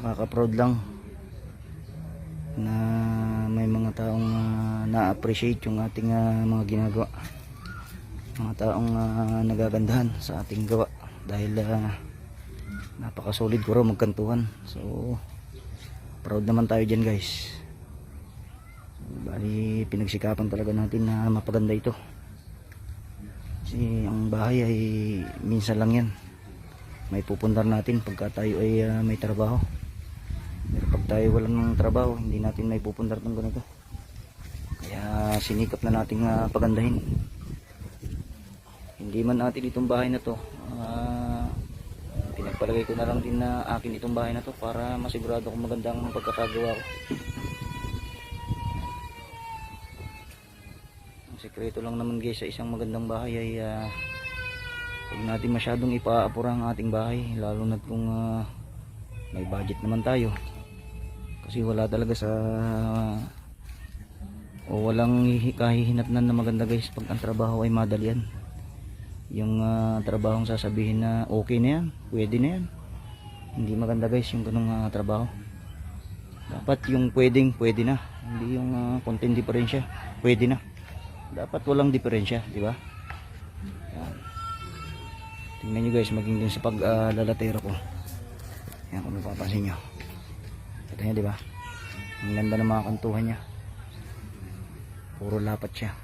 nakaka-proud lang na may mga taong na-appreciate yung ating mga ginagawa, mga taong nagagandahan sa ating gawa dahil napaka-solid ko raw magkantuhan. So proud naman tayo dyan guys. Bali pinagsikapan talaga natin na mapaganda ito kasi ang bahay ay minsan lang yan may pupuntar natin pagka tayo ay may trabaho. Pero pag tayo walang trabaho, hindi natin may pupuntar ng ganito. Kaya sinikap na nating pagandahin. Hindi man natin itong bahay na to, pinagpalagay ko na lang din na akin itong bahay na to para masigurado kung magandang pagkakagawa ko. Ang sekreto lang naman guys sa isang magandang bahay ay huwag natin masyadong ipaapura ang ating bahay, lalo na kung may budget naman tayo. Kasi wala talaga sa walang kahihinatnan na maganda guys pag ang trabaho ay madalian. Yung trabahong sasabihin na okay na yan, pwede na yan, hindi maganda guys yung ganung trabaho. Dapat yung pwedeng pwede na, hindi yung konting diferensya, pwede na. Dapat walang diferensya, di ba? Yan. Tingnan nyo guys, maging din sa paglalatero ko. Yan kung napapansin nyo. Ito nyo diba? Ang ganda ng mga kantuhan nya. Puro lapat siya.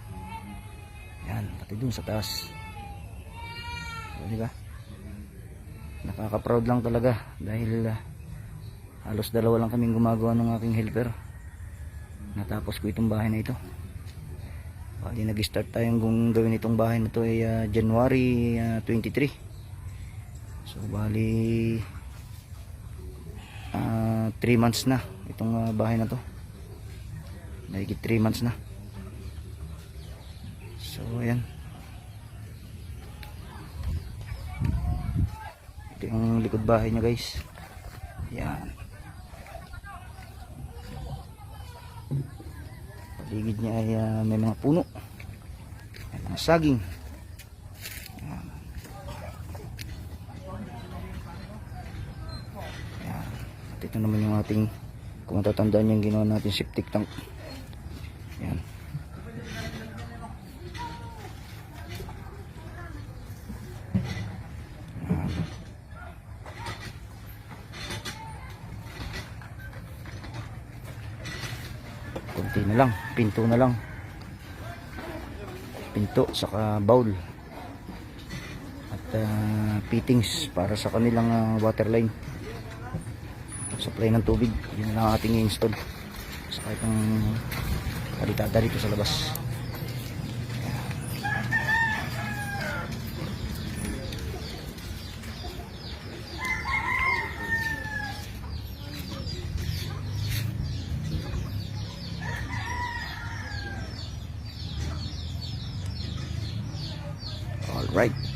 Yan, pati dun sa taas. So, diba? Nakaka-proud lang talaga dahil halos dalawa lang kaming gumagawa ng aking helper. Natapos ko itong bahay na ito. Bali nag-start tayong gawin itong bahay na ito ay January 23. So bali 3 months na itong bahay na to. Nahigit 3 months na. So ayan. Ito yung likod bahay niya guys. Ayan. Paligid niya ay may mga puno. May mga saging. Ito naman yung ating, kung matatandaan yung ginawa natin septic tank. Yan. Kunti na lang, pinto na lang. Pinto saka bowl. At fittings para sa kanilang water line. Supply ng tubig, yun lang ating i-install sa kahit ang kalitada rito sa labas. Alright.